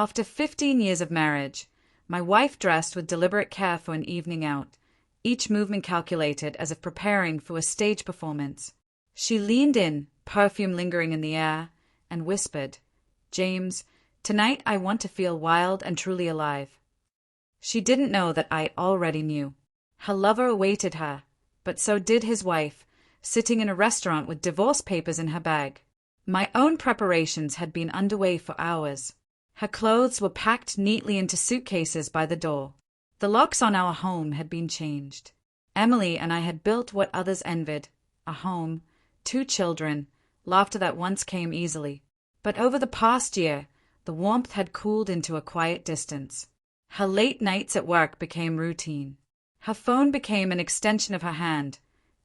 After 15 years of marriage, my wife dressed with deliberate care for an evening out, each movement calculated as if preparing for a stage performance. She leaned in, perfume lingering in the air, and whispered, "James, tonight I want to feel wild and truly alive." She didn't know that I already knew. Her lover awaited her, but so did his wife, sitting in a restaurant with divorce papers in her bag. My own preparations had been underway for hours. Her clothes were packed neatly into suitcases by the door. The locks on our home had been changed. Emily and I had built what others envied, a home, 2 children, laughter that once came easily. But over the past year, the warmth had cooled into a quiet distance. Her late nights at work became routine. Her phone became an extension of her hand,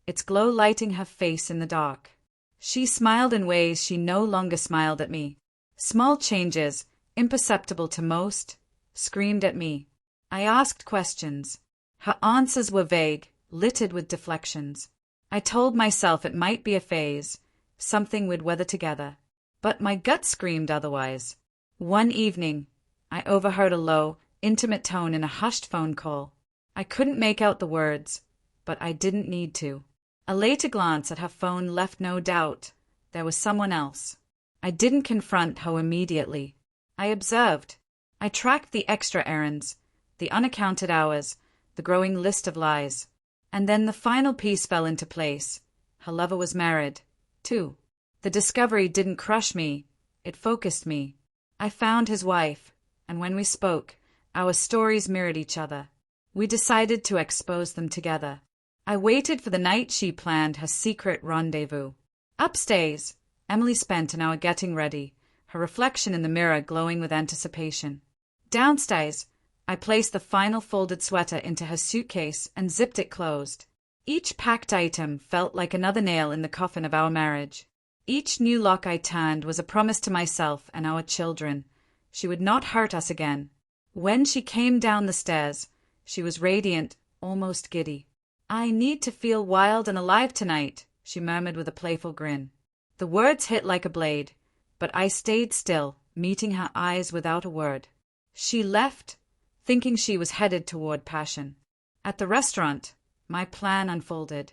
its glow lighting her face in the dark. She smiled in ways she no longer smiled at me. Small changes, imperceptible to most, screamed at me. I asked questions. Her answers were vague, littered with deflections. I told myself it might be a phase, something we'd weather together. But my gut screamed otherwise. One evening, I overheard a low, intimate tone in a hushed phone call. I couldn't make out the words, but I didn't need to. A later glance at her phone left no doubt. There was someone else. I didn't confront her immediately. I observed. I tracked the extra errands, the unaccounted hours, the growing list of lies. And then the final piece fell into place. Her lover was married, too. The discovery didn't crush me. It focused me. I found his wife, and when we spoke, our stories mirrored each other. We decided to expose them together. I waited for the night she planned her secret rendezvous. Upstairs, Emily spent an hour getting ready, her reflection in the mirror glowing with anticipation. Downstairs, I placed the final folded sweater into her suitcase and zipped it closed. Each packed item felt like another nail in the coffin of our marriage. Each new lock I turned was a promise to myself and our children. She would not hurt us again. When she came down the stairs, she was radiant, almost giddy. "I need to feel wild and alive tonight," she murmured with a playful grin. The words hit like a blade, but I stayed still, meeting her eyes without a word. She left, thinking she was headed toward passion. At the restaurant, my plan unfolded.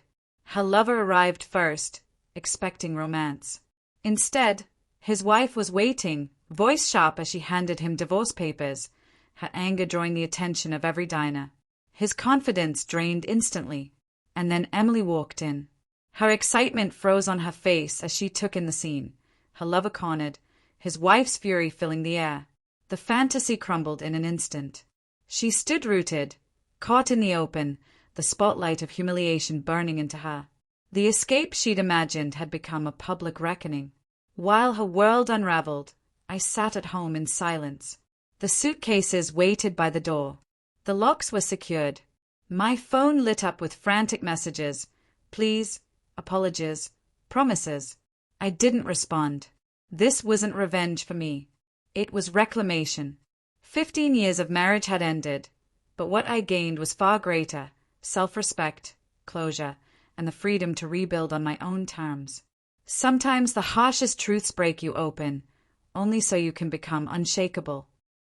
Her lover arrived first, expecting romance. Instead, his wife was waiting, voice sharp as she handed him divorce papers, her anger drawing the attention of every diner. His confidence drained instantly, and then Emily walked in. Her excitement froze on her face as she took in the scene, her lover cornered, his wife's fury filling the air. The fantasy crumbled in an instant. She stood rooted, caught in the open, the spotlight of humiliation burning into her. The escape she'd imagined had become a public reckoning. While her world unraveled, I sat at home in silence. The suitcases waited by the door. The locks were secured. My phone lit up with frantic messages. Please, apologies, promises. I didn't respond. This wasn't revenge for me. It was reclamation. 15 years of marriage had ended, but what I gained was far greater: self-respect, closure, and the freedom to rebuild on my own terms. Sometimes the harshest truths break you open, only so you can become unshakable.